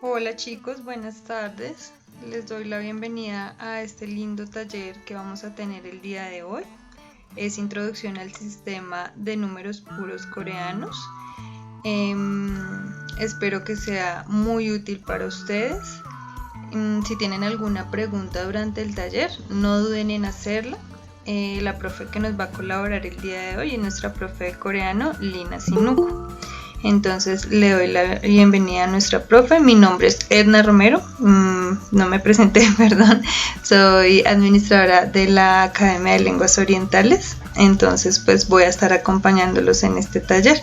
Hola chicos, buenas tardes. Les doy la bienvenida a este lindo taller que vamos a tener el día de hoy. Es Introducción al Sistema de Números Puros Coreanos. Espero que sea muy útil para ustedes. Si tienen alguna pregunta durante el taller, no duden en hacerla. La profe que nos va a colaborar el día de hoy es nuestra profe de coreano, Lina Sinuko. Entonces le doy la bienvenida a nuestra profe. Mi nombre es Edna Romero. No me presenté, perdón. Soy administradora de la Academia de Lenguas Orientales. Entonces pues voy a estar acompañándolos en este taller.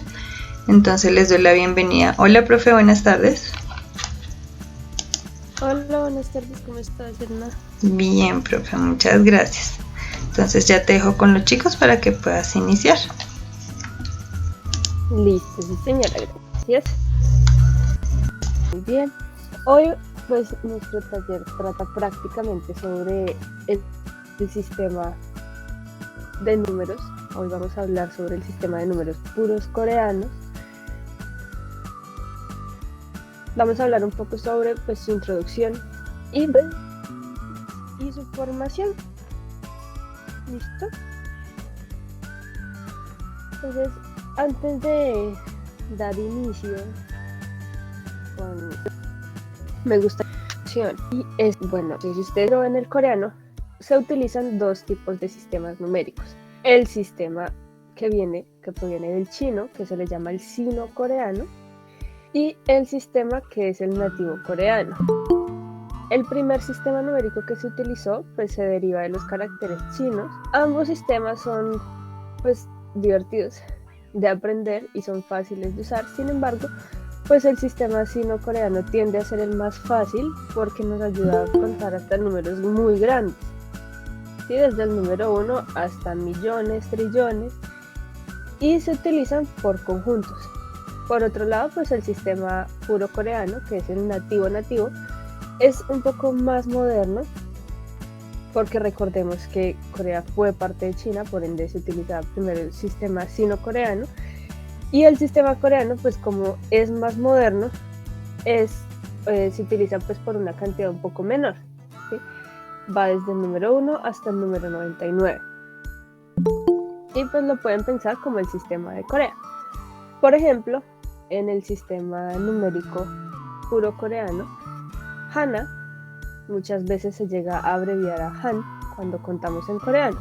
Entonces les doy la bienvenida. Hola profe, buenas tardes. Hola, buenas tardes, ¿cómo estás, Edna? Bien, profe, muchas gracias. Entonces ya te dejo con los chicos para que puedas iniciar. Listo, sí señora, gracias. Muy bien. Hoy, pues, nuestro taller trata prácticamente sobre el sistema de números. Hoy vamos a hablar sobre el sistema de números puros coreanos. Vamos a hablar un poco sobre pues, su introducción y su formación. ¿Listo? Entonces, antes de dar inicio con me gusta y es bueno, si ustedes lo ven en el coreano, se utilizan dos tipos de sistemas numéricos. El sistema que proviene del chino, que se le llama el sino-coreano, y el sistema que es el nativo coreano. El primer sistema numérico que se utilizó pues se deriva de los caracteres chinos. Ambos sistemas son pues divertidos de aprender y son fáciles de usar. Sin embargo, pues el sistema sino-coreano tiende a ser el más fácil porque nos ayuda a contar hasta números muy grandes, ¿sí? Desde el número 1 hasta millones, trillones, y se utilizan por conjuntos. Por otro lado, pues el sistema puro coreano, que es el nativo, es un poco más moderno porque recordemos que Corea fue parte de China, por ende se utilizaba primero el sistema sino-coreano, y el sistema coreano, pues como es más moderno, se utiliza pues por una cantidad un poco menor, ¿sí? Va desde el número 1 hasta el número 99. Y pues lo pueden pensar como el sistema de Corea. Por ejemplo, en el sistema numérico puro coreano, Hana muchas veces se llega a abreviar a Han cuando contamos en coreano.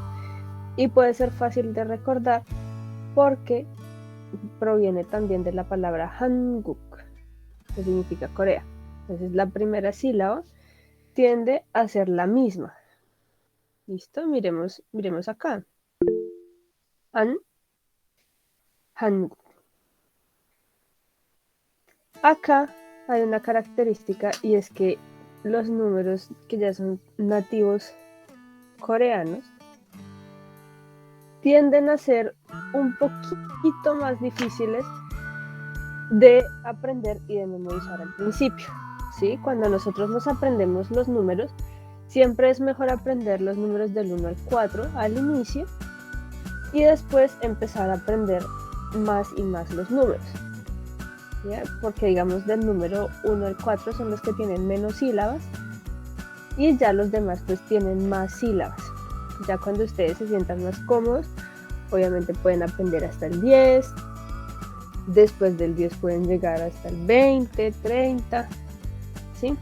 Y puede ser fácil de recordar porque proviene también de la palabra Hanguk, que significa Corea. Entonces la primera sílaba tiende a ser la misma. ¿Listo? Miremos acá. Hanguk. Acá hay una característica y es que los números que ya son nativos coreanos tienden a ser un poquito más difíciles de aprender y de memorizar al principio, ¿sí? Cuando nosotros nos aprendemos los números, siempre es mejor aprender los números del 1 al 4 al inicio y después empezar a aprender más y más los números, ¿ya? Porque digamos del número 1 al 4 son los que tienen menos sílabas y ya los demás pues tienen más sílabas. Ya cuando ustedes se sientan más cómodos, obviamente pueden aprender hasta el 10, después del 10 pueden llegar hasta el 20, 30, ¿sí?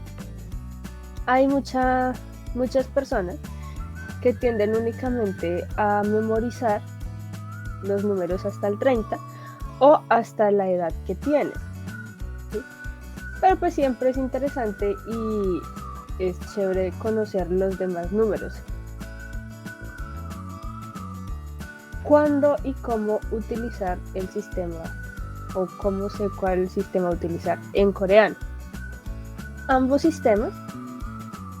Hay muchas personas que tienden únicamente a memorizar los números hasta el 30 o hasta la edad que tienen, ¿sí? Pero pues siempre es interesante y es chévere conocer los demás números. ¿Cuándo y cómo utilizar el sistema o cómo sé cuál sistema utilizar en coreano? Ambos sistemas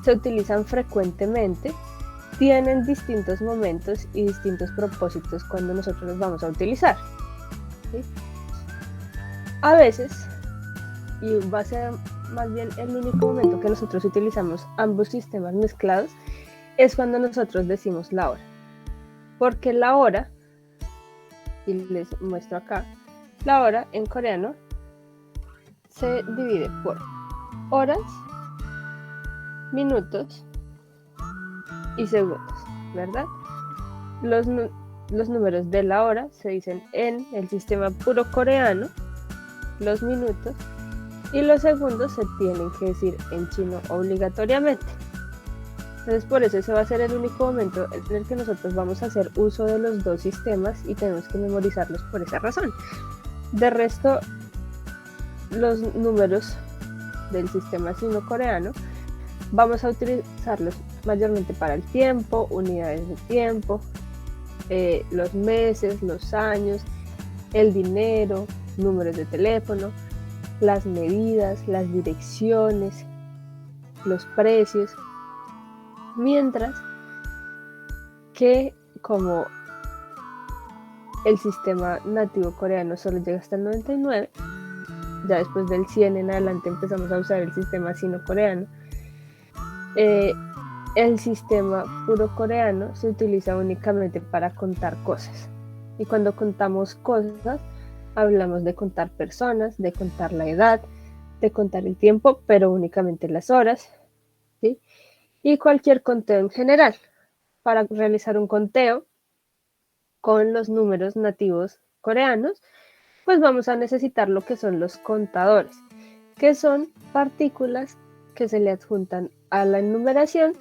se utilizan frecuentemente, tienen distintos momentos y distintos propósitos cuando nosotros los vamos a utilizar, ¿sí? A veces, y va a ser más bien el único momento que nosotros utilizamos ambos sistemas mezclados, es cuando nosotros decimos la hora. Porque la hora, y les muestro acá, la hora en coreano se divide por horas, minutos y segundos, ¿verdad? Los números de la hora se dicen en el sistema puro coreano, los minutos y los segundos se tienen que decir en chino obligatoriamente. Entonces por eso ese va a ser el único momento en el que nosotros vamos a hacer uso de los dos sistemas y tenemos que memorizarlos por esa razón. De resto, los números del sistema sino-coreano vamos a utilizarlos mayormente para el tiempo, unidades de tiempo, los meses, los años, el dinero, números de teléfono, las medidas, las direcciones, los precios, mientras que como el sistema nativo coreano solo llega hasta el 99, ya después del 100 en adelante empezamos a usar el sistema sino-coreano. El sistema puro coreano se utiliza únicamente para contar cosas. Y cuando contamos cosas, hablamos de contar personas, de contar la edad, de contar el tiempo, pero únicamente las horas, ¿sí? Y cualquier conteo en general. Para realizar un conteo con los números nativos coreanos, pues vamos a necesitar lo que son los contadores, que son partículas que se le adjuntan a la enumeración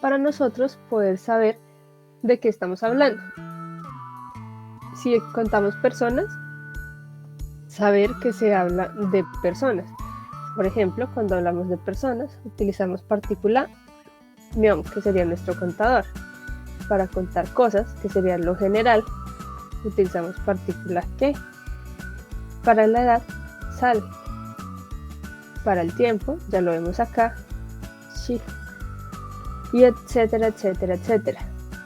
para nosotros poder saber de qué estamos hablando. Si contamos personas, saber que se habla de personas. Por ejemplo, cuando hablamos de personas, utilizamos partícula myeon, que sería nuestro contador. Para contar cosas, que sería lo general, utilizamos partícula que. Para la edad, sal. Para el tiempo, ya lo vemos acá, shi. Y etcétera, etcétera, etcétera.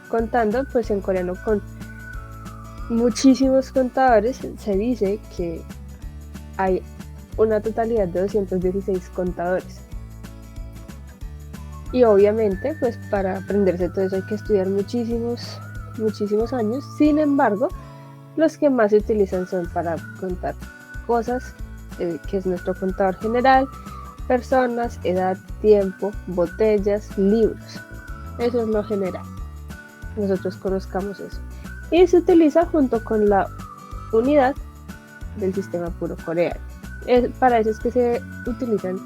Contando, pues en coreano con muchísimos contadores, se dice que hay una totalidad de 216 contadores. Y obviamente, pues para aprenderse todo eso hay que estudiar muchísimos años. Sin embargo, los que más se utilizan son para contar cosas, que es nuestro contador general, personas, edad, tiempo, botellas, libros. Eso es lo general. Nosotros conozcamos eso. Y se utiliza junto con la unidad del sistema puro coreano. Para eso es que se utilizan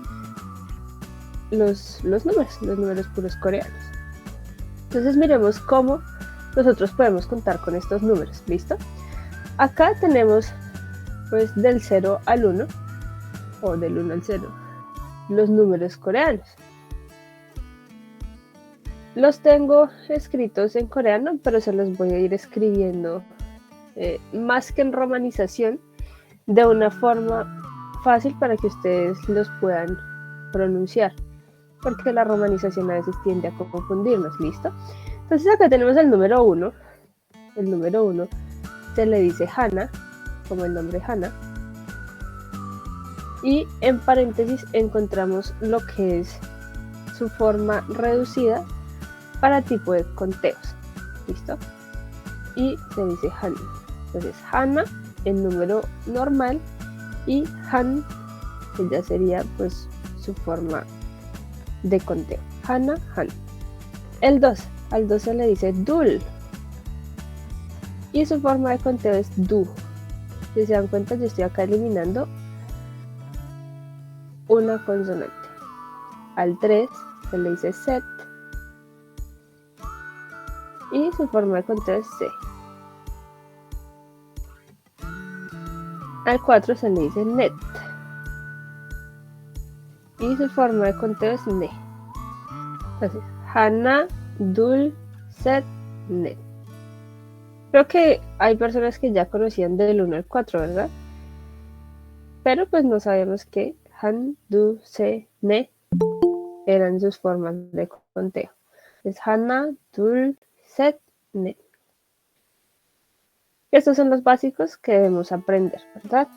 los números puros coreanos. Entonces miremos cómo nosotros podemos contar con estos números. ¿Listo? Acá tenemos pues del 0 al 1 o del 1 al 0 los números coreanos. Los tengo escritos en coreano, pero se los voy a ir escribiendo más que en romanización, de una forma fácil para que ustedes los puedan pronunciar, porque la romanización a veces tiende a confundirnos. ¿Listo? Entonces acá tenemos el número 1. El número 1 se le dice Hana, como el nombre Hana. Y en paréntesis encontramos lo que es su forma reducida para tipo de conteos. ¿Listo? Y se dice Han. Entonces Hana, el número normal, y Han, que ya sería pues su forma de conteo. Hana, Han. El 2, al 2 se le dice Dul. Y su forma de conteo es Du. Si se dan cuenta, yo estoy acá eliminando una consonante. Al 3 se le dice Set. Y su forma de conteo es C. Al 4 se le dice Net. Y su forma de conteo es Ne. Entonces, Hana, Dul, Set, Net. Creo que hay personas que ya conocían del 1 al 4, ¿verdad? Pero pues no sabemos que Han, Du, Se, Ne eran sus formas de conteo. Es Hana, Dul, Set, Net. Estos son los básicos que debemos aprender, ¿verdad?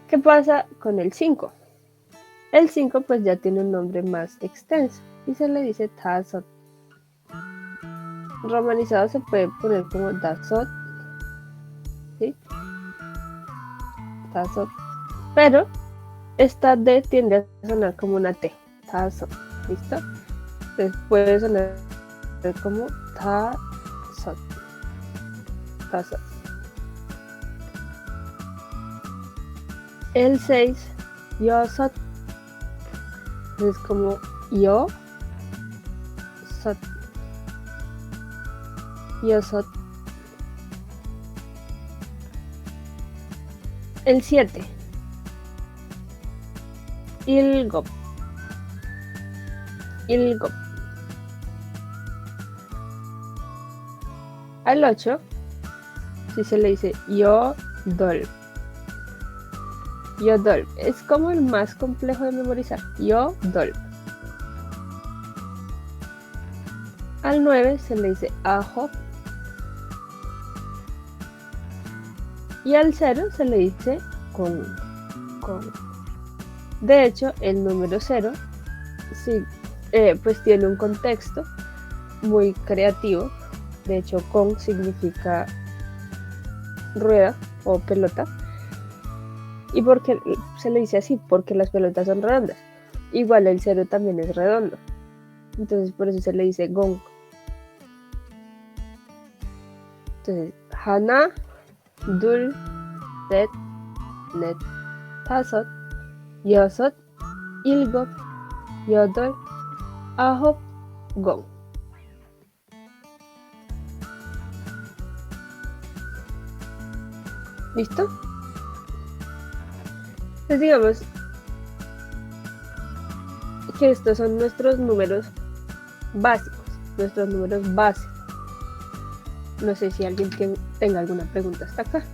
¿Qué pasa con el 5? El 5 pues ya tiene un nombre más extenso y se le dice Tasot. Romanizado se puede poner como Dasot, ¿sí? Tasot. Pero esta D tiende a sonar como una T. Tazot. ¿Listo? Entonces puede sonar como tazot. Tazot. El 6, yosot. Es como yo, sot. Yosot. El 7, ilgop. Ilgop. Al 8, si se le dice yodol. Yodol. Es como el más complejo de memorizar. Yodol. Al 9 se le dice ajo. Y al 0 se le dice con. De hecho, el número 0 sí, pues tiene un contexto muy creativo. De hecho, con significa rueda o pelota. ¿Y por qué se le dice así? Porque las pelotas son redondas. Igual el 0 también es redondo. Entonces por eso se le dice gong. Entonces, hana, dul, set, net, tasot, yosot, ilgop, yodol, ahop, gong. ¿Listo? Entonces digamos que estos son nuestros números básicos, nuestros números base. No sé si alguien tenga alguna pregunta hasta acá.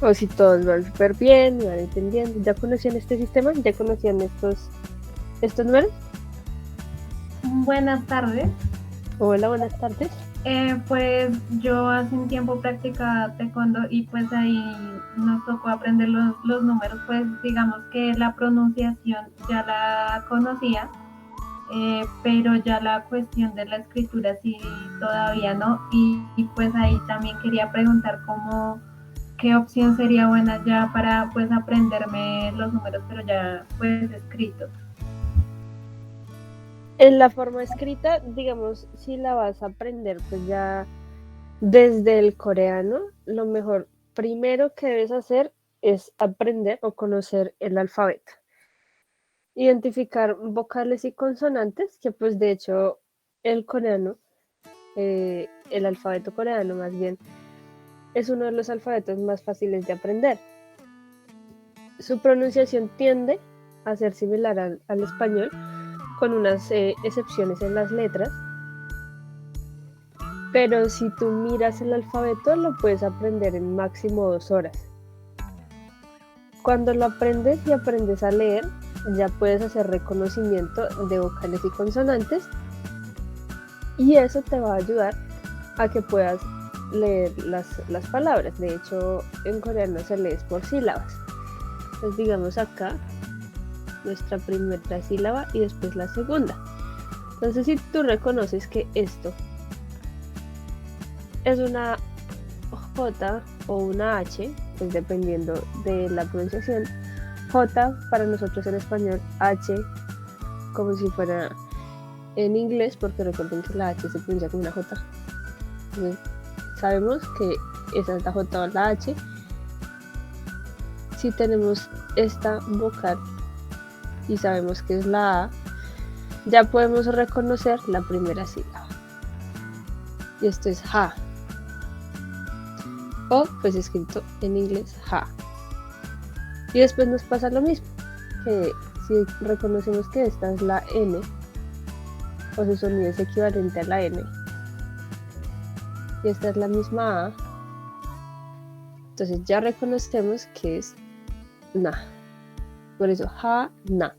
O si todos van súper bien, van entendiendo. ¿Ya conocían este sistema? ¿Ya conocían estos números? Buenas tardes. Hola, buenas tardes. Pues yo hace un tiempo practicaba taekwondo y pues ahí nos tocó aprender los números, pues digamos que la pronunciación ya la conocía, pero ya la cuestión de la escritura sí todavía no, y pues ahí también quería preguntar qué opción sería buena ya para pues aprenderme los números, pero ya pues escritos. En la forma escrita, digamos, si la vas a aprender, pues ya desde el coreano, lo mejor primero que debes hacer es aprender o conocer el alfabeto. Identificar vocales y consonantes, que pues de hecho el coreano, el alfabeto coreano más bien, es uno de los alfabetos más fáciles de aprender. Su pronunciación tiende a ser similar al español, con unas excepciones en las letras, pero si tú miras el alfabeto lo puedes aprender en máximo 2 horas. Cuando lo aprendes y aprendes a leer, ya puedes hacer reconocimiento de vocales y consonantes, y eso te va a ayudar a que puedas leer las palabras. De hecho, en coreano se lee por sílabas. Entonces digamos acá nuestra primera sílaba y después la segunda. Entonces si tú reconoces que esto es una J o una H, pues dependiendo de la pronunciación, J para nosotros en español, H como si fuera en inglés, porque recuerden que la H se pronuncia como una J. Entonces sabemos que esa es la J o la H. Si tenemos esta vocal y sabemos que es la A, ya podemos reconocer la primera sílaba. Y esto es ja. O pues escrito en inglés ja. Y después nos pasa lo mismo, que si reconocemos que esta es la N, o su sonido es equivalente a la N, y esta es la misma A, entonces ya reconocemos que es na. Por eso ja, na.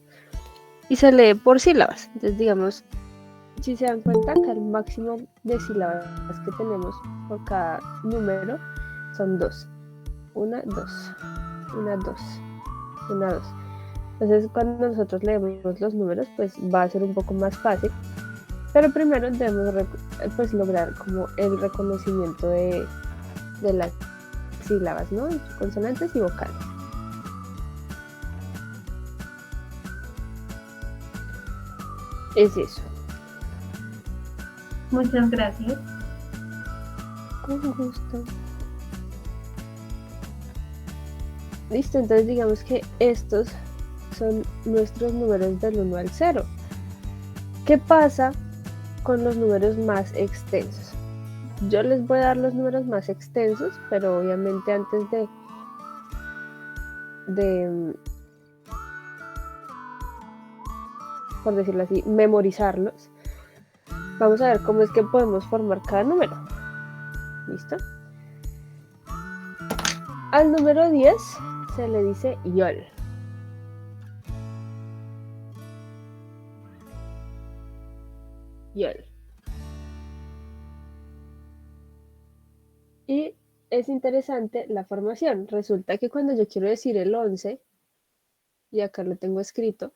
Y se lee por sílabas. Entonces digamos, si se dan cuenta que el máximo de sílabas que tenemos por cada número son 2. 1, 2. 1, 2. 1, 2. Entonces cuando nosotros leemos los números, pues va a ser un poco más fácil. Pero primero debemos pues lograr como el reconocimiento de las sílabas, ¿no? Entre consonantes y vocales. Es eso. Muchas gracias. Con gusto. Listo, entonces digamos que estos son nuestros números del 1 al 0. ¿Qué pasa con los números más extensos? Yo les voy a dar los números más extensos, pero obviamente antes de por decirlo así, memorizarlos, vamos a ver cómo es que podemos formar cada número. ¿Listo? Al número 10 se le dice yol. Yol. Y es interesante la formación. Resulta que cuando yo quiero decir el 11, y acá lo tengo escrito,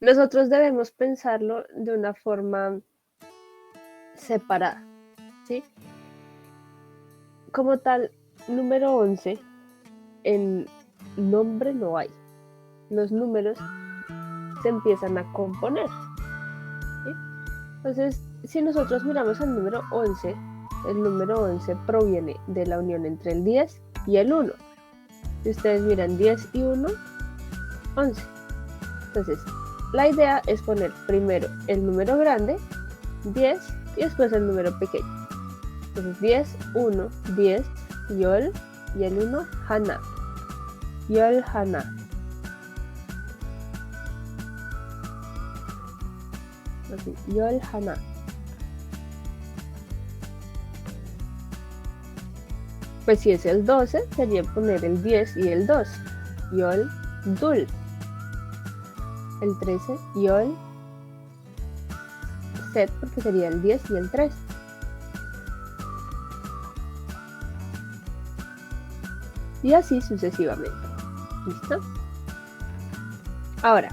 nosotros debemos pensarlo de una forma separada, ¿sí? Como tal, número 11, en nombre no hay. Los números se empiezan a componer, ¿sí? Entonces, si nosotros miramos al número 11, el número 11 proviene de la unión entre el 10 y el 1. Si ustedes miran 10 y 1, 11. Entonces, la idea es poner primero el número grande, 10, y después el número pequeño. Entonces 10, 1, 10, yol, y el 1, hana. Yol, hana. Así, yol, hana. Pues si es el 12, sería poner el 10 y el 2. Yol, dul. El 13, yol, set, porque sería el 10 y el 3. Y así sucesivamente. ¿Listo? Ahora,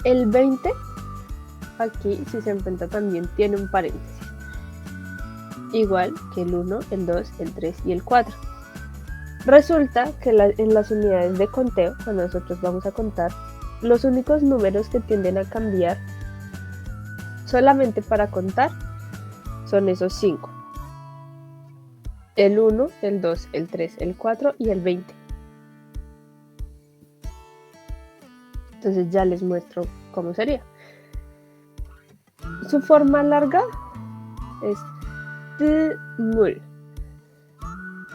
el 20, aquí si se encuentra también tiene un paréntesis. Igual que el 1, el 2, el 3 y el 4. Resulta que en las unidades de conteo, cuando nosotros vamos a contar, los únicos números que tienden a cambiar solamente para contar son esos 5. El 1, el 2, el 3, el 4 y el 20. Entonces ya les muestro cómo sería. Su forma larga es t-mul.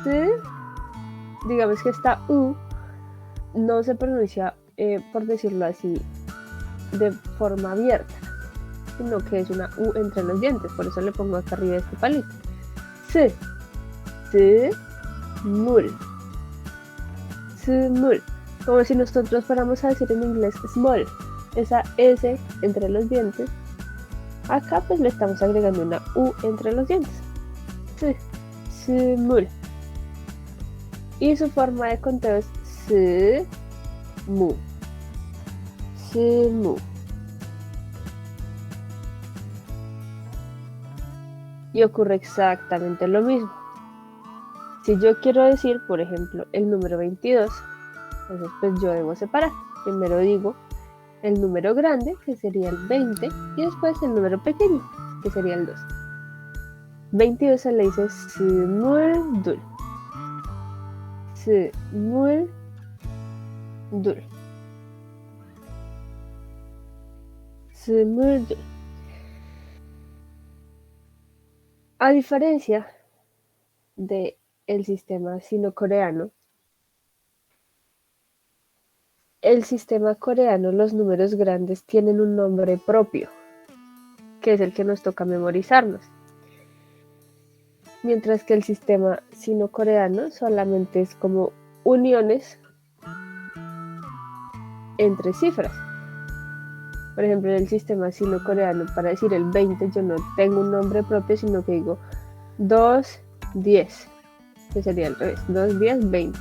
T, digamos que esta U no se pronuncia, por decirlo así, de forma abierta, sino que es una U entre los dientes, por eso le pongo acá arriba este palito. S, T, mul. Small. Como si nosotros fuéramos a decir en inglés small. Esa S entre los dientes. Acá pues le estamos agregando una U entre los dientes. S, small. Y su forma de conteo es S, mu. S, mu. Y ocurre exactamente lo mismo. Si yo quiero decir, por ejemplo, el número 22, entonces pues yo debo separar. Primero digo el número grande, que sería el 20, y después el número pequeño, que sería el 2. 22 se le dice smuldul. Smuldul. Smuldul. A diferencia de el sistema sino-coreano, el sistema coreano, los números grandes tienen un nombre propio, que es el que nos toca memorizarnos. Mientras que el sistema sino-coreano solamente es como uniones entre cifras. Por ejemplo, en el sistema sino-coreano, para decir el 20, yo no tengo un nombre propio, sino que digo 2, 10, que sería al revés, 2, 10, 20.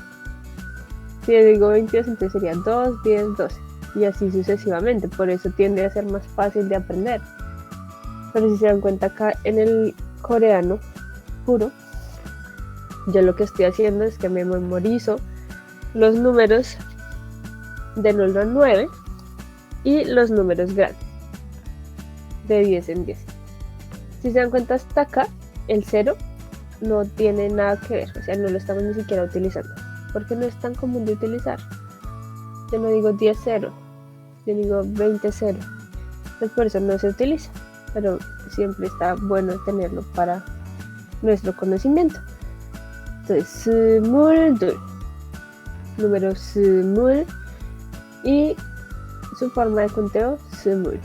Si yo digo 22, entonces sería 2, 10, 12, y así sucesivamente. Por eso tiende a ser más fácil de aprender. Pero si se dan cuenta, acá en el coreano puro, Yo lo que estoy haciendo es que me memorizo los números del 1 al 9 y los números grandes de 10 en 10. Si se dan cuenta, hasta acá el 0 no tiene nada que ver, o sea, no lo estamos ni siquiera utilizando, porque no es tan común de utilizar. Yo no digo 10-0, yo digo 20-0, pues por eso no se utiliza, pero siempre está bueno tenerlo para nuestro conocimiento. Entonces, 스물둘, número 스물, y su forma de conteo, 스물.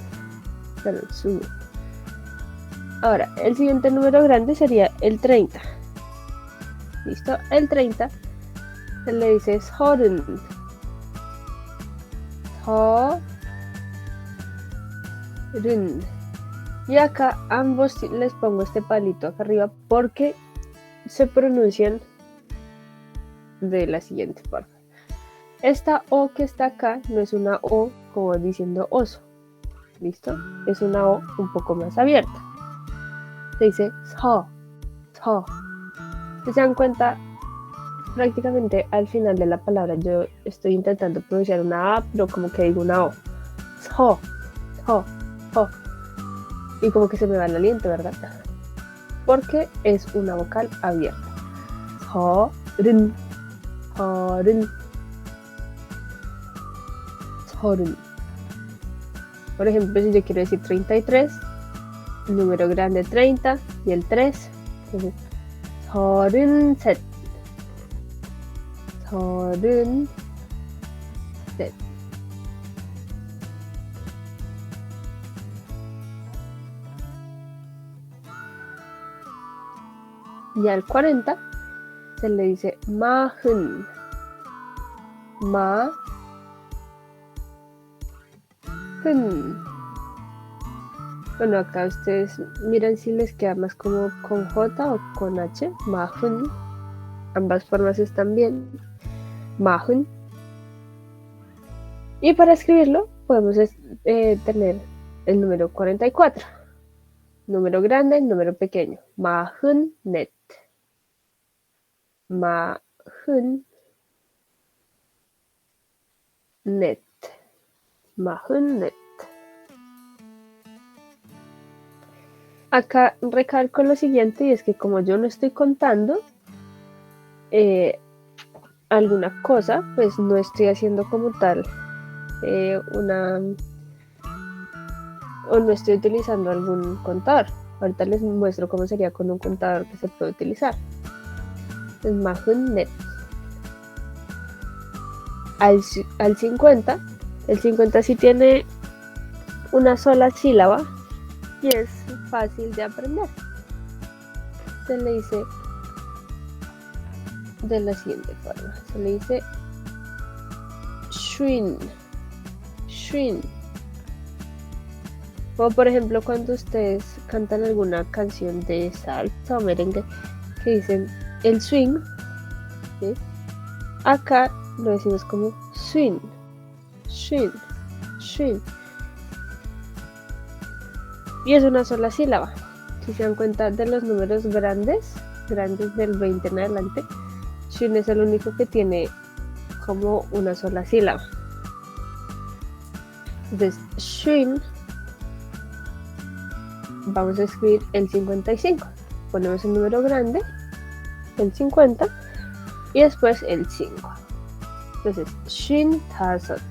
Ahora, el siguiente número grande sería el 30. ¿Listo? El 30 se le dice 서른. 서른. Y acá ambos les pongo este palito acá arriba porque se pronuncian de la siguiente forma. Esta O que está acá no es una O como diciendo oso. ¿Listo? Es una O un poco más abierta. Se dice 서. Si se dan cuenta, prácticamente al final de la palabra yo estoy intentando pronunciar una A, pero como que digo una O. 서. Y como que se me va el aliento, ¿verdad? Porque es una vocal abierta. 서른. Por ejemplo, si yo quiero decir 33, el número grande 30 y el 3, entonces 서른셋. Y al 40 se le dice 마흔. Bueno, acá ustedes miran si les queda más como con J o con H. 마흔. Ambas formas están bien. 마흔. Y para escribirlo podemos tener el número 44. Número grande, número pequeño. 마흔넷. 마흔넷. Acá recalco lo siguiente, y es que como yo no estoy contando alguna cosa, pues no estoy haciendo como tal o no estoy utilizando algún contador. Ahorita les muestro cómo sería con un contador que se puede utilizar. Es 마흔넷. Al 50, el 50 sí tiene una sola sílaba y es fácil de aprender. Se le dice de la siguiente forma. Se le dice 쉰. O por ejemplo cuando ustedes cantan alguna canción de salsa o merengue que dicen el swing, ¿sí? Acá lo decimos como swing. Y es una sola sílaba. Si se dan cuenta de los números grandes del 20 en adelante, swing es el único que tiene como una sola sílaba. Entonces, swing, vamos a escribir el 55. Ponemos el número grande, el 50, y después el 5. Entonces, 쉰다섯.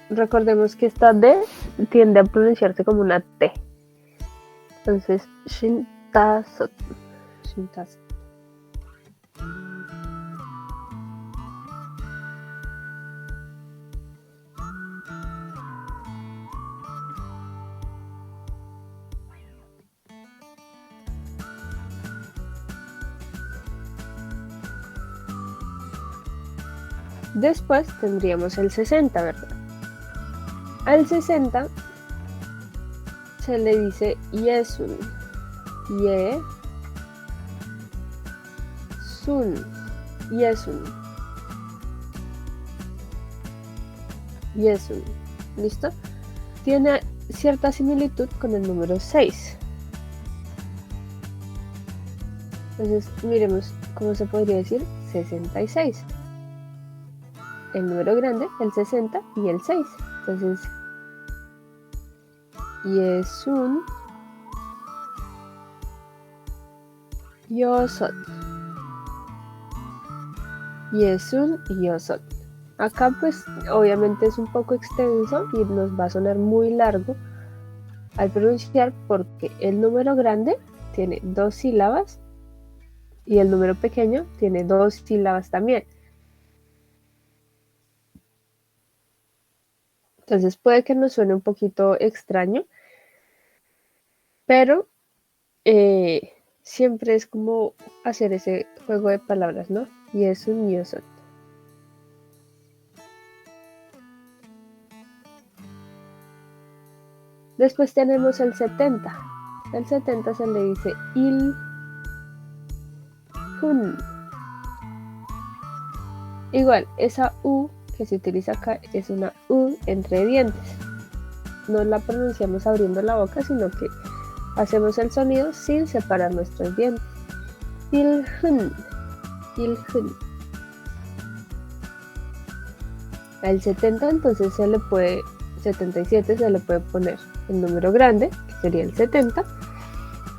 Recordemos que esta D tiende a pronunciarse como una T. Entonces, 쉰다섯. Después tendríamos el 60, ¿verdad? Al 60 se le dice 예순. 예순. ¿Listo? Tiene cierta similitud con el número 6. Entonces, miremos cómo se podría decir 66. El número grande, el 60 y el 6. Entonces, Yesun Yosot. Yesun Yosot. Acá pues obviamente es un poco extenso y nos va a sonar muy largo al pronunciar porque el número grande tiene 2 sílabas y el número pequeño tiene 2 sílabas también. Entonces puede que nos suene un poquito extraño, pero siempre es como hacer ese juego de palabras, ¿no? Yesun Yosot. Después tenemos el 70. El 70 se le dice il hun. Igual, esa U que se utiliza acá es una U entre dientes. No la pronunciamos abriendo la boca, sino que hacemos el sonido sin separar nuestros dientes. Il hun. Il hun. Al 70 entonces 77 se le puede poner el número grande, que sería el 70,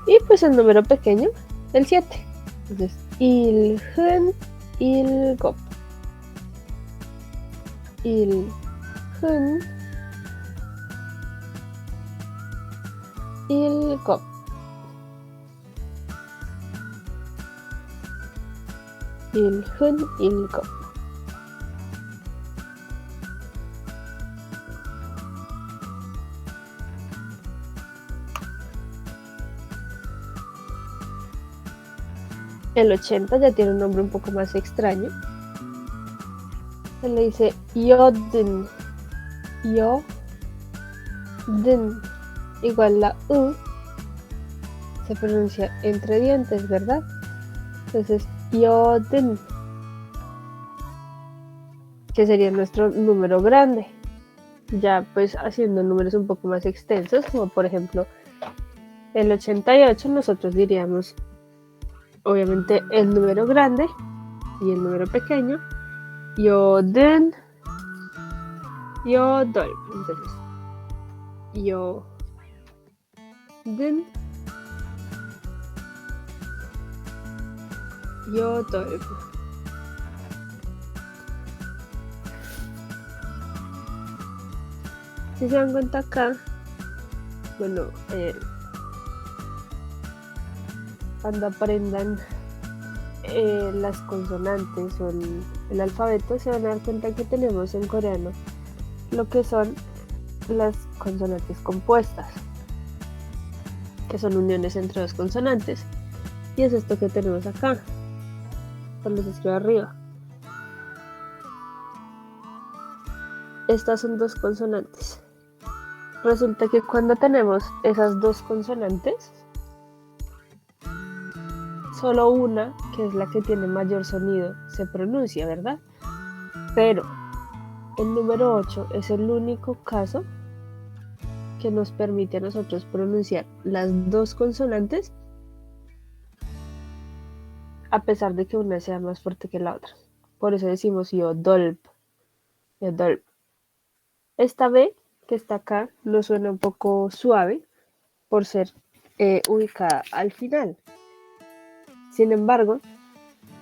y pues el número pequeño, el 7. Entonces, il hun, il gop. Il hun, il gop. Il hun, il gop. El 80 ya tiene un nombre un poco más extraño. Se le dice Yodin. Yodin. Igual la U se pronuncia entre dientes, ¿verdad? Entonces, Yodin, que sería nuestro número grande. Ya pues haciendo números un poco más extensos, como por ejemplo el 88, nosotros diríamos obviamente el número grande y el número pequeño. Yodin, Yodol. Entonces, Yodin, Yodol. Si se dan cuenta acá, bueno, cuando aprendan las consonantes o el alfabeto, se van a dar cuenta que tenemos en coreano lo que son las consonantes compuestas, que son uniones entre dos consonantes, y es esto que tenemos acá cuando se escribe arriba. Estas son 2 consonantes. Resulta que cuando tenemos esas 2 consonantes, solo una, que es la que tiene mayor sonido, se pronuncia, ¿verdad? Pero el número 8 es el único caso que nos permite a nosotros pronunciar las 2 consonantes a pesar de que una sea más fuerte que la otra. Por eso decimos yodolp. Yodolp. Esta B que está acá nos suena un poco suave por ser ubicada al final. Sin embargo,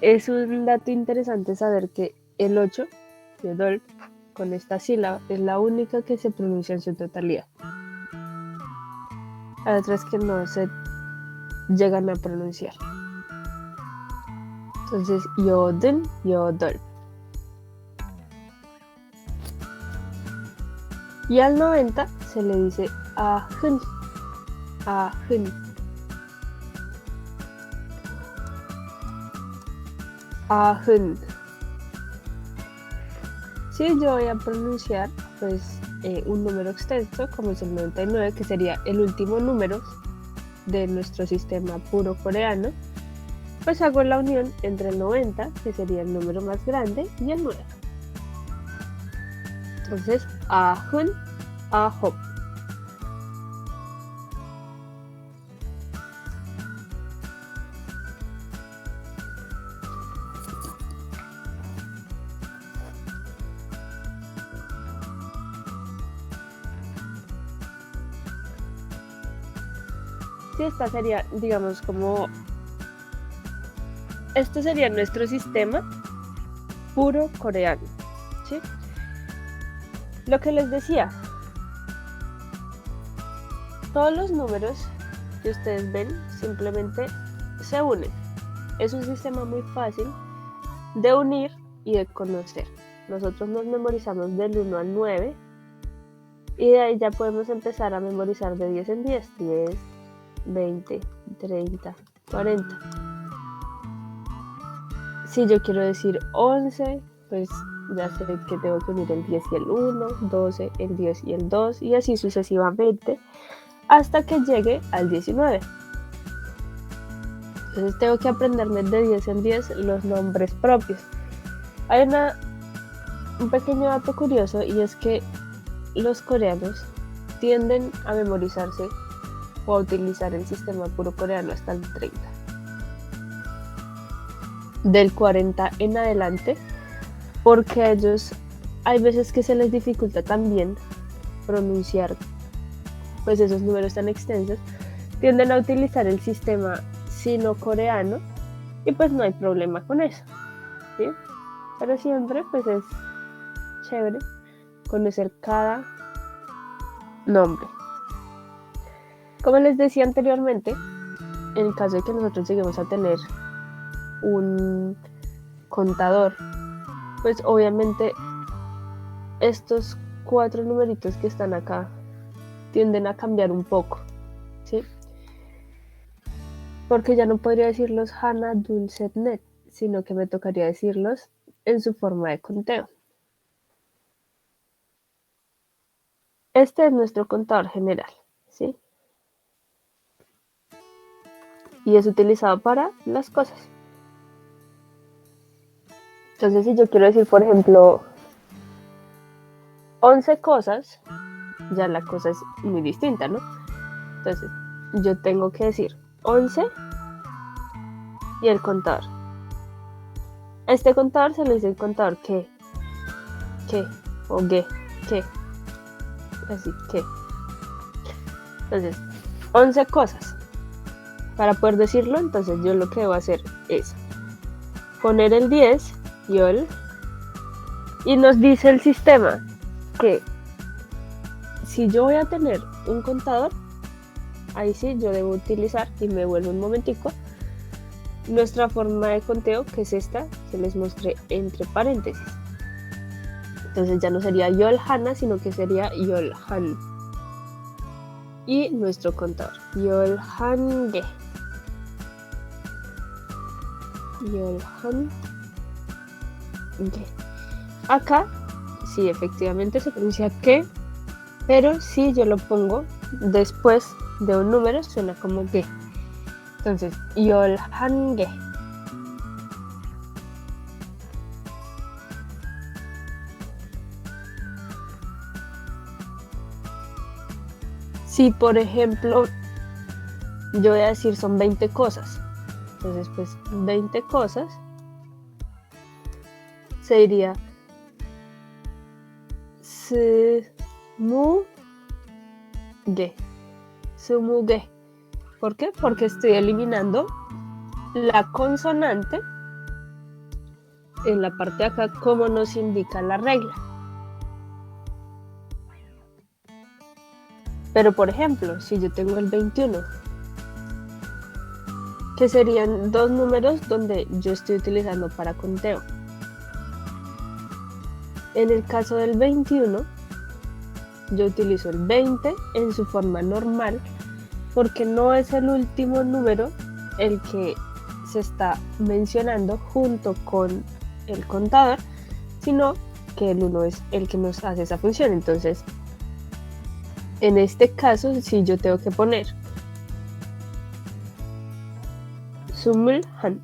es un dato interesante saber que el 8, Yodolp, con esta sílaba, es la única que se pronuncia en su totalidad. Hay otras que no se llegan a pronunciar. Entonces, Yodin, Yodolp. Y al 90 se le dice Ahun, Ahun. Ahun. Si yo voy a pronunciar pues un número extenso como es el 99, que sería el último número de nuestro sistema puro coreano, pues hago la unión entre el 90, que sería el número más grande, y el 9. Entonces, Ahun, Ahop. Sí, esta sería, digamos, como... Este sería nuestro sistema puro coreano, ¿sí? Lo que les decía, todos los números que ustedes ven simplemente se unen. Es un sistema muy fácil de unir y de conocer. Nosotros nos memorizamos del 1 al 9 y de ahí ya podemos empezar a memorizar de 10 en 10, 10, 20, 30, 40. Si yo quiero decir 11, pues ya sé que tengo que unir el 10 y el 1, 12, el 10 y el 2 y así sucesivamente hasta que llegue al 19. Entonces tengo que aprenderme de 10 en 10 los nombres propios. Hay un pequeño dato curioso y es que los coreanos tienden a memorizarse o a utilizar el sistema puro coreano hasta el 30. Del 40 en adelante, porque a ellos hay veces que se les dificulta también pronunciar pues esos números tan extensos, tienden a utilizar el sistema sino-coreano y pues no hay problema con eso, ¿sí? Pero siempre pues es chévere conocer cada nombre. Como les decía anteriormente, en el caso de que nosotros lleguemos a tener un contador, pues obviamente estos 4 numeritos que están acá tienden a cambiar un poco, ¿sí? Porque ya no podría decirlos Hana Dulcetnet, sino que me tocaría decirlos en su forma de conteo. Este es nuestro contador general, ¿sí? Y es utilizado para las cosas. Entonces, si yo quiero decir, por ejemplo, 11 cosas, ya la cosa es muy distinta, ¿no? Entonces, yo tengo que decir 11 y el contador. A este contador se le dice el contador que, o que, así que. Entonces, 11 cosas. Para poder decirlo, entonces yo lo que debo hacer es poner el 10 y nos dice el sistema que si yo voy a tener un contador, ahí sí yo debo utilizar, y me vuelvo un momentico, nuestra forma de conteo, que es esta, que les mostré entre paréntesis. Entonces ya no sería Yolhana, sino que sería Yolhan. Y nuestro contador, Yolhange. Yolhange. Acá, sí, efectivamente se pronuncia que, pero si yo lo pongo después de un número, suena como que. Entonces, Yolhange. Si, por ejemplo, yo voy a decir son 20 cosas, entonces pues 20 cosas se diría Sumuge. Sumuge. ¿Por qué? Porque estoy eliminando la consonante en la parte de acá, como nos indica la regla. Pero por ejemplo, si yo tengo el 21, que serían 2 números donde yo estoy utilizando para conteo. En el caso del 21, yo utilizo el 20 en su forma normal, porque no es el último número el que se está mencionando junto con el contador, sino que el 1 es el que nos hace esa función. Entonces, en este caso, si yo tengo que poner Sumulhan.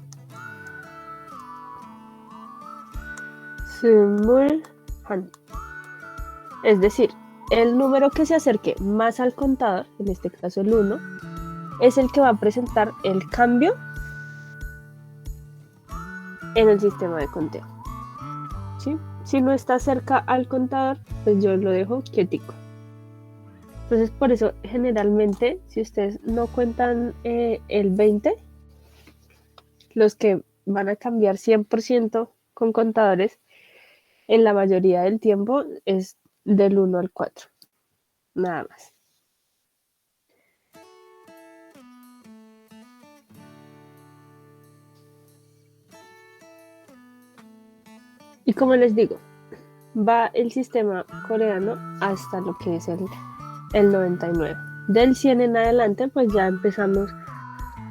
Es decir, el número que se acerque más al contador, en este caso el 1, es el que va a presentar el cambio en el sistema de conteo, ¿sí? Si no está cerca al contador, pues yo lo dejo quietico. Entonces, por eso, generalmente, si ustedes no cuentan el 20, los que van a cambiar 100% con contadores, en la mayoría del tiempo es del 1 al 4, nada más. Y como les digo, va el sistema coreano hasta lo que es el 99. Del 100 en adelante, pues ya empezamos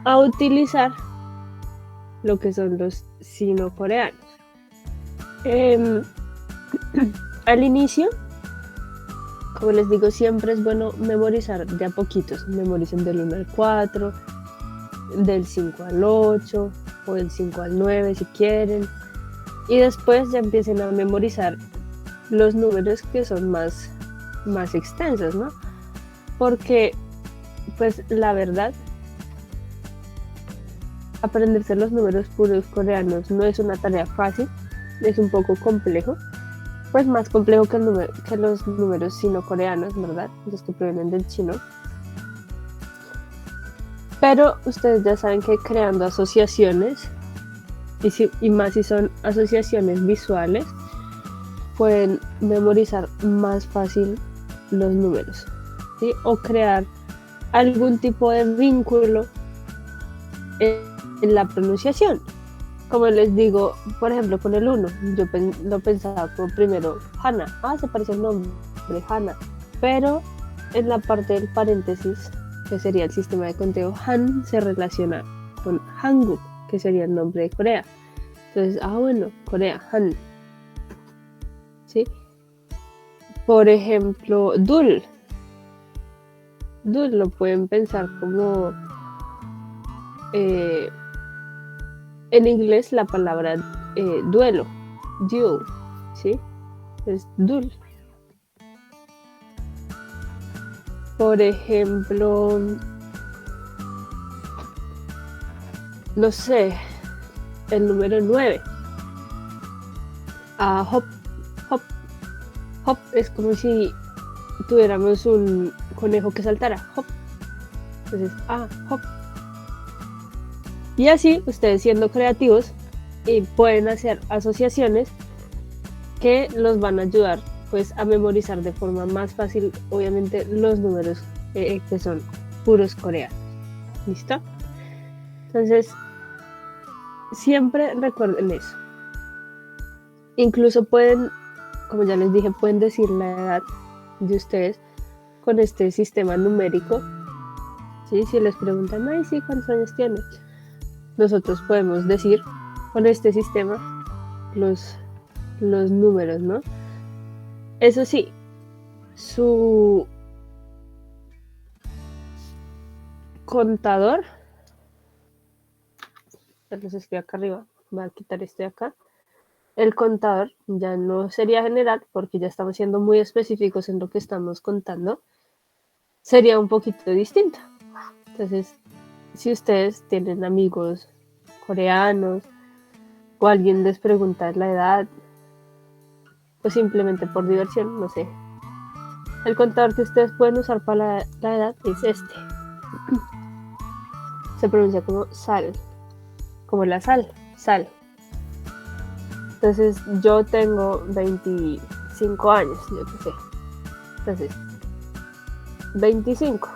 a utilizar lo que son los sino-coreanos. Al inicio, como les digo, siempre es bueno memorizar de a poquitos. Memoricen del 1 al 4, del 5 al 8 o del 5 al 9 si quieren. Y después ya empiecen a memorizar los números que son más extensos, ¿no? Porque, pues la verdad, aprenderse los números puros coreanos no es una tarea fácil, es un poco complejo, pues más complejo que los números sino-coreanos, ¿verdad? Los que provienen del chino. Pero ustedes ya saben que creando asociaciones, y más si son asociaciones visuales, pueden memorizar más fácil los números, ¿sí? O crear algún tipo de vínculo en la pronunciación. Como les digo, por ejemplo, con el 1, yo lo pensaba como primero Hana. Se parece el nombre, Hana. Pero en la parte del paréntesis, que sería el sistema de conteo, Han se relaciona con Hanguk, que sería el nombre de Corea. Entonces, bueno, Corea, Han. ¿Sí? Por ejemplo, Dul. Dul lo pueden pensar como... en inglés la palabra duelo, duel, ¿sí? Es dul. Por ejemplo, no sé, el número 9. Hop, hop. Hop es como si tuviéramos un conejo que saltara. Hop. Entonces, hop. Y así, ustedes siendo creativos, pueden hacer asociaciones que los van a ayudar pues a memorizar de forma más fácil, obviamente, los números que son puros coreanos. ¿Listo? Entonces, siempre recuerden eso. Incluso pueden, como ya les dije, pueden decir la edad de ustedes con este sistema numérico. ¿Sí? Si les preguntan, sí, ¿cuántos años tienes? Nosotros podemos decir con este sistema los números, ¿no? Eso sí, su contador, los escribo acá arriba, voy a quitar este de acá. El contador ya no sería general porque ya estamos siendo muy específicos en lo que estamos contando. Sería un poquito distinto. Entonces, si ustedes tienen amigos coreanos o alguien les pregunta la edad o simplemente por diversión, no sé, el contador que ustedes pueden usar para la edad es este. Se pronuncia como sal, como la sal. Entonces yo tengo 25 años, yo qué sé. Entonces, 25.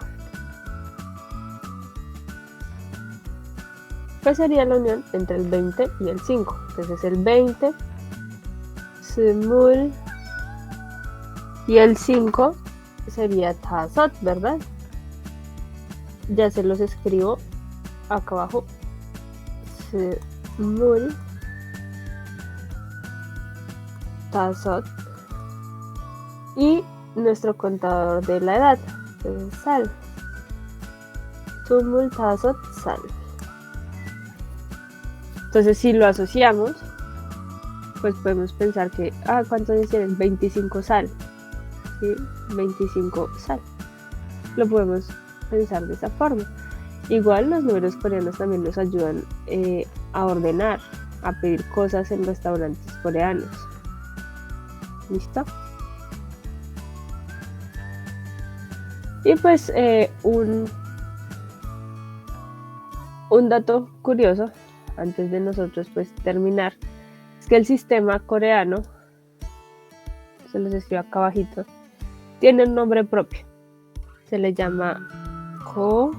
Pues sería la unión entre el 20 y el 5. Entonces el 20, Sumul, y el 5 sería Tasot, ¿verdad? Ya se los escribo acá abajo. Sumul, Tasot. Y nuestro contador de la edad, Sal. Sumul, Tasot, Sal. Entonces, si lo asociamos, pues podemos pensar que, ¿cuántos años tienes? 25 sal. ¿Sí? 25 sal. Lo podemos pensar de esa forma. Igual los números coreanos también nos ayudan a ordenar, a pedir cosas en restaurantes coreanos. ¿Listo? Y pues un dato curioso, antes de nosotros pues terminar, es que el sistema coreano, se los escribo acá abajito, tiene un nombre propio. Se le llama Ko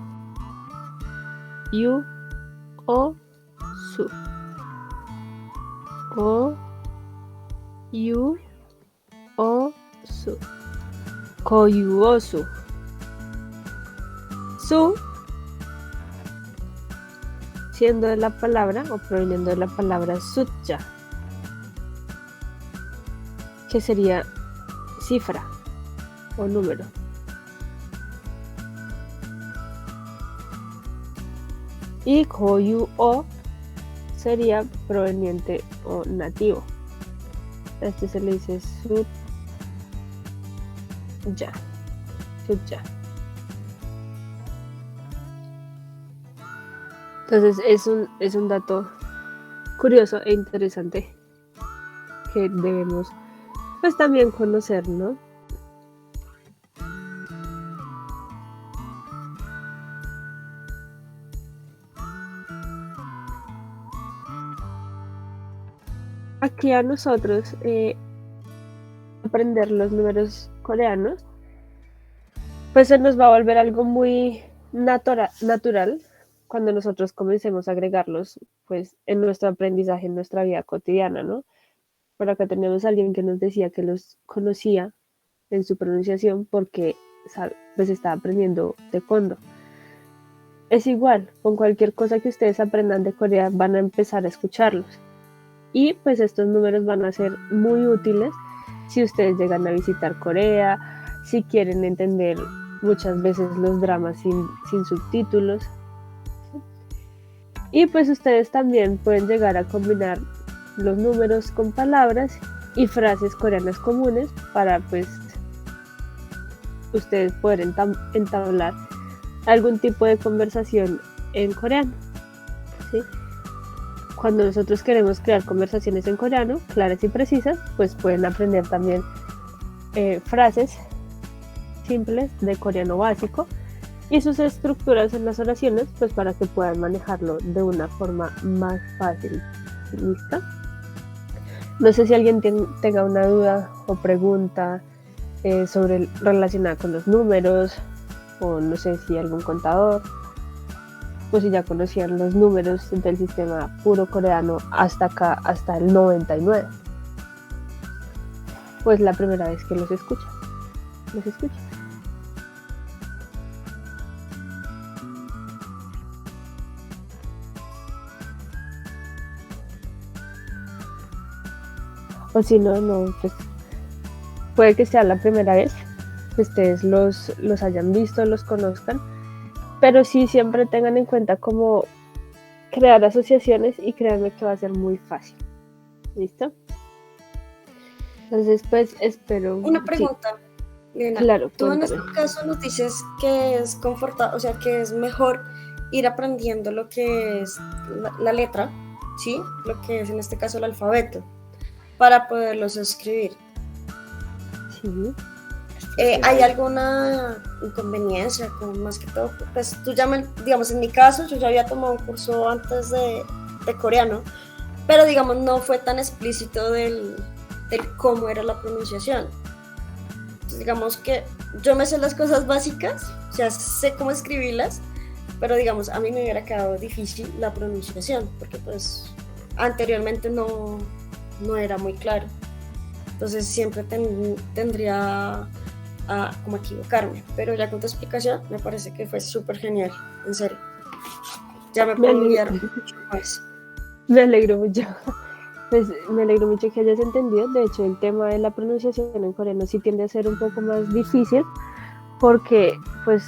Yu O Su. Ko Yu O Su. Ko Yu O Su. Su, siendo de la palabra o proveniendo de la palabra sutja, que sería cifra o número. Y Koyu O sería proveniente o nativo. A este se le dice sutja. Sutja. Entonces es un dato curioso e interesante que debemos pues también conocer, ¿no? Aquí a nosotros aprender los números coreanos pues se nos va a volver algo muy natural cuando nosotros comencemos a agregarlos pues en nuestro aprendizaje, en nuestra vida cotidiana, ¿no? Por acá tenemos a alguien que nos decía que los conocía en su pronunciación porque pues estaba aprendiendo taekwondo. Es igual, con cualquier cosa que ustedes aprendan de Corea van a empezar a escucharlos. Y pues estos números van a ser muy útiles si ustedes llegan a visitar Corea, si quieren entender muchas veces los dramas sin subtítulos. Y pues ustedes también pueden llegar a combinar los números con palabras y frases coreanas comunes para pues ustedes poder entablar algún tipo de conversación en coreano, ¿sí? Cuando nosotros queremos crear conversaciones en coreano, claras y precisas, pues pueden aprender también frases simples de coreano básico y sus estructuras en las oraciones, pues para que puedan manejarlo de una forma más fácil. ¿Listo? No sé si alguien tenga una duda o pregunta relacionada con los números, o no sé si algún contador, pues si ya conocían los números del sistema puro coreano hasta acá, hasta el 99. Pues la primera vez que los escuchan. O si no, pues puede que sea la primera vez que ustedes los hayan visto, los conozcan, pero sí siempre tengan en cuenta cómo crear asociaciones y créanme que va a ser muy fácil. ¿Listo? Entonces, pues espero... Una pregunta, sí. Lina. Claro, tú cuéntame. en este caso nos dices que es confortable, o sea, que es mejor ir aprendiendo lo que es la letra, ¿sí? Lo que es en este caso el alfabeto, para poderlos escribir. Sí. ¿Hay alguna inconveniencia con más que todo? Pues tú ya digamos, en mi caso, yo ya había tomado un curso antes de coreano, pero digamos no fue tan explícito del cómo era la pronunciación. Entonces, digamos que yo me sé las cosas básicas, o sea, sé cómo escribirlas, pero digamos, a mí me hubiera quedado difícil la pronunciación, porque pues anteriormente no era muy claro. Entonces siempre tendría a como equivocarme, pero ya con tu explicación me parece que fue súper genial, en serio. Ya me puedo guiar mucho más. Me alegro mucho. Pues me alegro mucho que hayas entendido. De hecho, el tema de la pronunciación en coreano sí tiende a ser un poco más difícil porque, pues,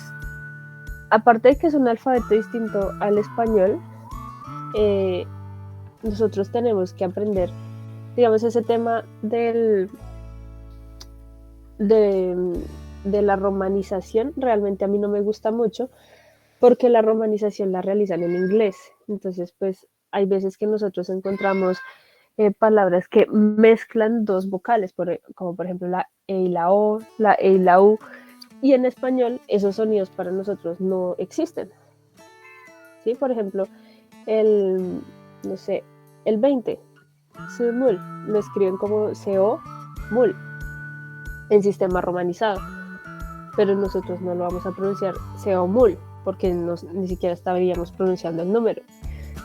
aparte de que es un alfabeto distinto al español, nosotros tenemos que aprender, digamos, ese tema de la romanización. Realmente a mí no me gusta mucho porque la romanización la realizan en inglés. Entonces, pues, hay veces que nosotros encontramos palabras que mezclan dos vocales, como por ejemplo la E y la O, la E y la U, Y en español esos sonidos para nosotros no existen. ¿Sí? Por ejemplo, no sé, el 20, Sumul, lo escriben como CO, mul, en sistema romanizado. Pero nosotros no lo vamos a pronunciar CO mul, porque ni siquiera estaríamos pronunciando el número.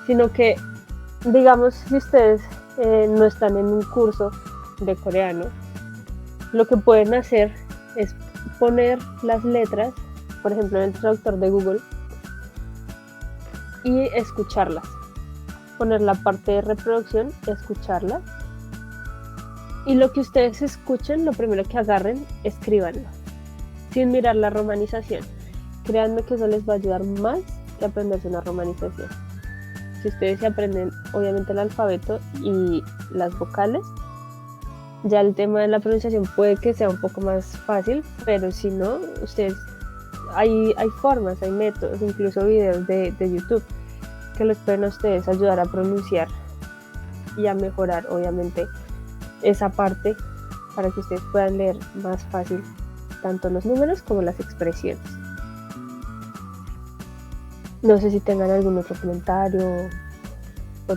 Sino que, digamos, si ustedes no están en un curso de coreano, lo que pueden hacer es poner las letras, por ejemplo, en el traductor de Google, y escucharlas. Poner la parte de reproducción, escucharlas. Y lo que ustedes escuchen, lo primero que agarren, escríbanlo, sin mirar la romanización. Créanme que eso les va a ayudar más que aprenderse una romanización. Si ustedes se aprenden, obviamente, el alfabeto y las vocales, ya el tema de la pronunciación puede que sea un poco más fácil, pero si no, ustedes, hay formas, hay métodos, incluso videos de YouTube que les pueden a ustedes ayudar a pronunciar y a mejorar, obviamente, esa parte para que ustedes puedan leer más fácil tanto los números como las expresiones. No sé si tengan algún otro comentario o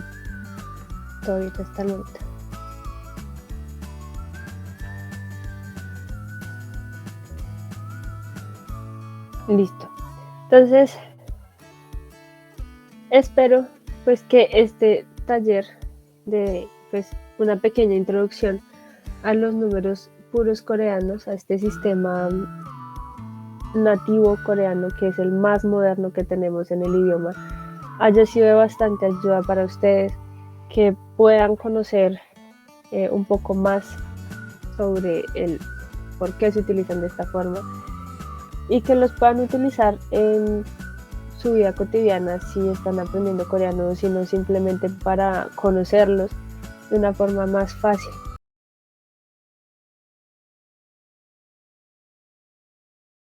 todavía hasta el momento. Listo. Entonces, espero pues que este taller de pues una pequeña introducción a los números puros coreanos, a este sistema nativo coreano que es el más moderno que tenemos en el idioma, haya sido de bastante ayuda para ustedes, que puedan conocer un poco más sobre el por qué se utilizan de esta forma y que los puedan utilizar en su vida cotidiana si están aprendiendo coreano, sino simplemente para conocerlos de una forma más fácil.